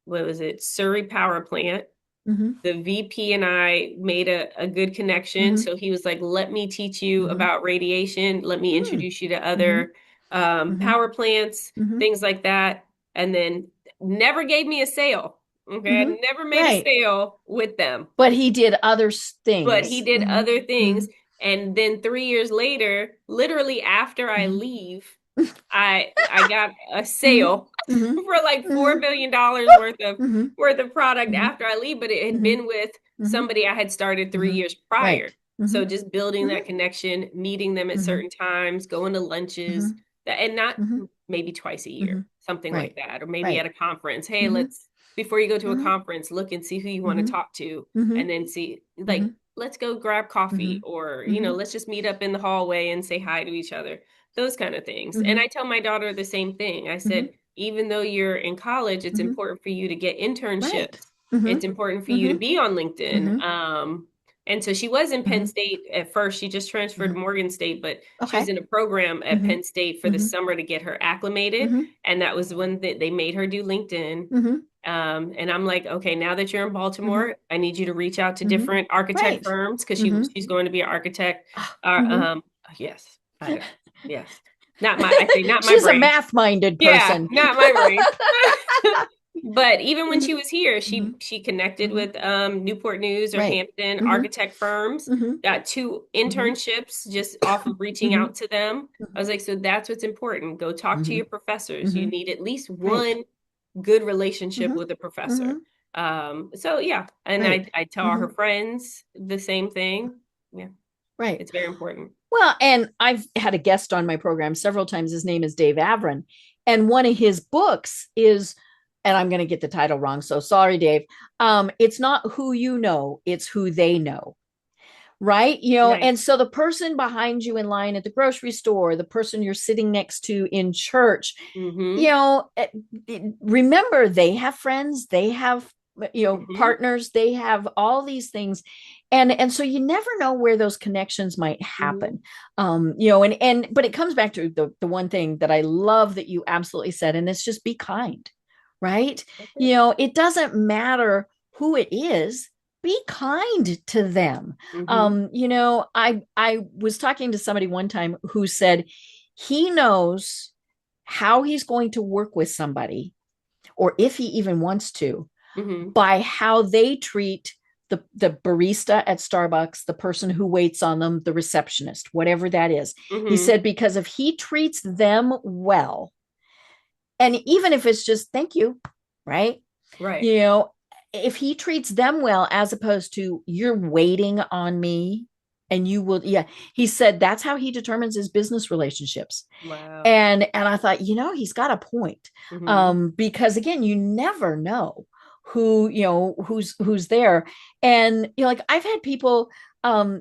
was it, Surrey Power Plant. The VP and I made a good connection. So he was like, let me teach you about radiation. Let me introduce you to other power plants, things like that. And then never gave me a sale. Okay. I never made a sale with them. But he did other things. But he did other things. And then 3 years later, literally after I leave, I got a sale for like $4 million worth of product after I leave, but it had been with somebody I had started 3 years prior. So just building that connection, meeting them at certain times, going to lunches, and not maybe twice a year, something like that, or maybe at a conference. Hey, before you go to a conference, look and see who you want to talk to, and then see like. Let's go grab coffee or, let's just meet up in the hallway and say hi to each other. Those kind of things. And I tell my daughter the same thing. I said, even though you're in college, it's important for you to get internships. It's important for you to be on LinkedIn. And so she was in Penn State at first. She just transferred to Morgan State, but she was in a program at Penn State for the summer to get her acclimated. And that was when they made her do LinkedIn. And I'm like, okay, now that you're in Baltimore, I need you to reach out to different architect firms because she's going to be an architect. Yes. Yes. Not my She's brain. a math-minded person. Yeah, not my brain. But even when she was here, she connected with Newport News or Hampton architect firms, got 2 internships just off of reaching out to them. I was like, so that's what's important. Go talk to your professors. You need at least one good relationship with a professor. So yeah. And I tell her friends the same thing. Yeah. Right. It's very important. Well, and I've had a guest on my program several times. His name is Dave Avron. And one of his books is, and I'm going to get the title wrong, so sorry, Dave. It's not who you know, it's who they know. Right. And so the person behind you in line at the grocery store, the person you're sitting next to in church, remember they have friends, they have, partners, they have all these things. And so you never know where those connections might happen. But it comes back to the one thing that I love that you absolutely said, and it's just be kind, right? It doesn't matter who it is. Be kind to them. I was talking to somebody one time who said he knows how he's going to work with somebody, or if he even wants to, by how they treat the barista at Starbucks, the person who waits on them, the receptionist, whatever that is. He said, because if he treats them well, and even if it's just thank you, right? If he treats them well, as opposed to you're waiting on me and you will, he said that's how he determines his business relationships. Wow. And I thought, he's got a point. Because again, you never know who's there. And I've had people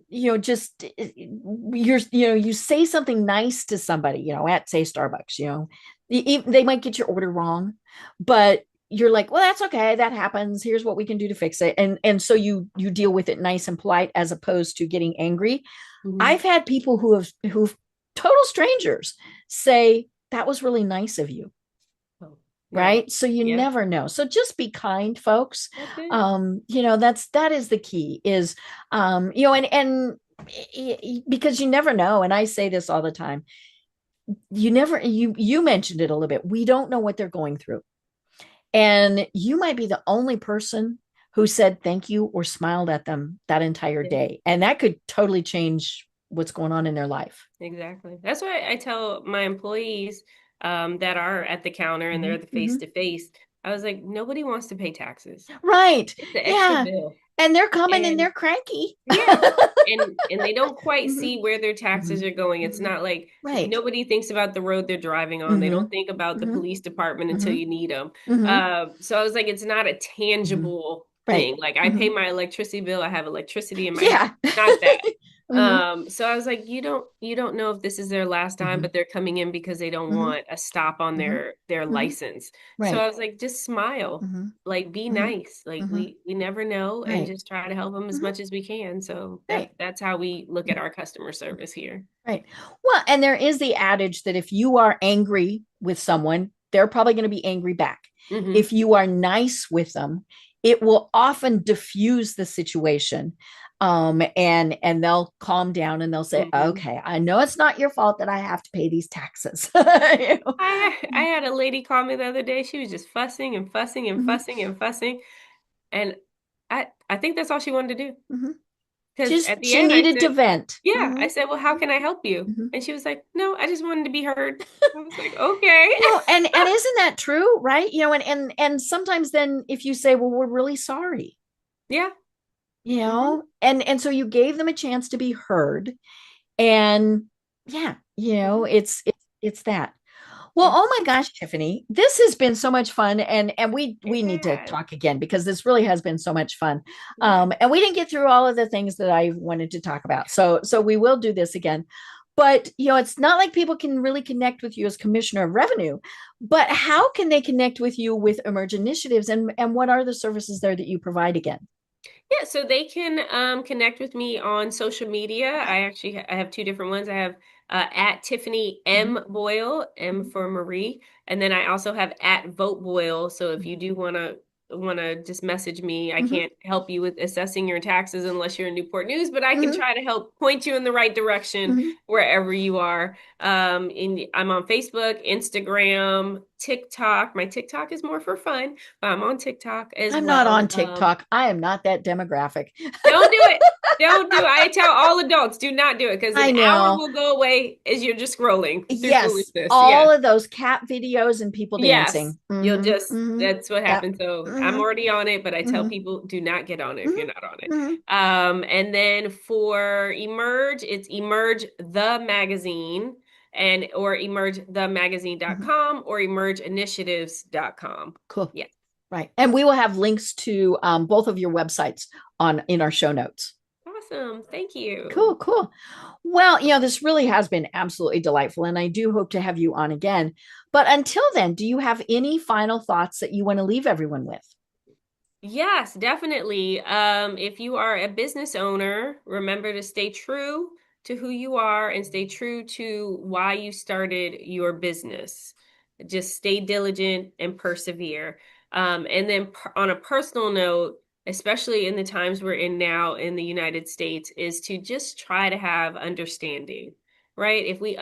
just you say something nice to somebody, at say Starbucks, they might get your order wrong, but you're like, well, that's okay. That happens. Here's what we can do to fix it. And so you deal with it nice and polite as opposed to getting angry. I've had people who've total strangers say, that was really nice of you. right? So you Yeah. never know. So just be kind, folks. That's it. That is the key is, because you never know. And I say this all the time. You mentioned it a little bit. We don't know what they're going through. And you might be the only person who said thank you or smiled at them that entire day. And that could totally change what's going on in their life. Exactly. That's why I tell my employees that are at the counter and they're the face to face. I was like, nobody wants to pay taxes. Right. It's the extra bill. And they're coming and they're cranky. Yeah. And they don't quite see where their taxes are going. It's not like nobody thinks about the road they're driving on. They don't think about the police department until you need them. So I was like, it's not a tangible thing. Like I pay my electricity bill. I have electricity in my house. Not that. So I was like, you don't know if this is their last time, but they're coming in because they don't want a stop on their license. So I was like, just smile, like be nice. Like we never know, and just try to help them as much as we can. So that's how we look at our customer service here. Right. Well, and there is the adage that if you are angry with someone, they're probably going to be angry back. If you are nice with them, it will often diffuse the situation. And they'll calm down and they'll say, okay, I know it's not your fault that I have to pay these taxes. I had a lady call me the other day. She was just fussing and fussing and fussing and fussing. And I think that's all she wanted to do. Because at the end, she needed to vent. Yeah. I said, well, how can I help you? And she was like, no, I just wanted to be heard. I was like, okay. Well, and isn't that true? Right. And sometimes then if you say, well, we're really sorry. Yeah. And so you gave them a chance to be heard. And it's that. Well, oh my gosh, Tiffany, this has been so much fun. And we need to talk again because this really has been so much fun. And we didn't get through all of the things that I wanted to talk about. So we will do this again. But, it's not like people can really connect with you as Commissioner of Revenue, but how can they connect with you with Emerge Initiatives and what are the services there that you provide again? Yeah, so they can connect with me on social media. I have two different ones. I have at Tiffany M. Boyle, M for Marie, and then I also have at Vote Boyle. So if you do want to just message me, I can't help you with assessing your taxes unless you're in Newport News, but I can try to help point you in the right direction wherever you are. I'm on Facebook, Instagram, TikTok. My TikTok is more for fun, but I'm on TikTok as well. I'm not on TikTok. I am not that demographic. Don't do it. Don't do it. I tell all adults, do not do it because an hour will go away as you're just scrolling. Yes. All of those cat videos and people dancing. Yes. You'll just, that's what happens. So I'm already on it, but I tell people do not get on it if you're not on it. And then for Emerge, it's Emerge the Magazine or emergethemagazine.com or emergeinitiatives.com. Cool. Yeah. Right. And we will have links to both of your websites in our show notes. Awesome. Thank you. Cool. Well, this really has been absolutely delightful, and I do hope to have you on again. But until then, do you have any final thoughts that you want to leave everyone with? Yes, definitely. If you are a business owner, remember to stay true to who you are and stay true to why you started your business. Just stay diligent and persevere. And then on a personal note, especially in the times we're in now in the United States, is to just try to have understanding, right? If we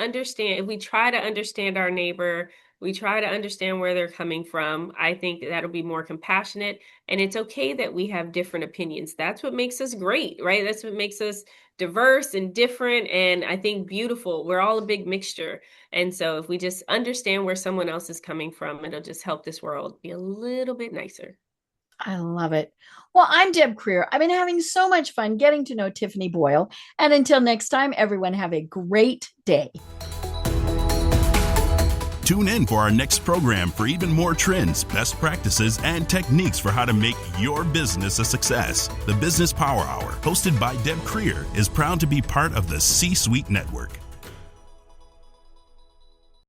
try to understand our neighbor, we try to understand where they're coming from, I think that'll be more compassionate. And it's okay that we have different opinions. That's what makes us great, right? That's what makes us diverse and different. And I think beautiful. We're all a big mixture. And so if we just understand where someone else is coming from, it'll just help this world be a little bit nicer. I love it. Well, I'm Deb Creer. I've been having so much fun getting to know Tiffany Boyle. And until next time, everyone have a great day. Tune in for our next program for even more trends, best practices, and techniques for how to make your business a success. The Business Power Hour, hosted by Deb Creer, is proud to be part of the C-Suite Network.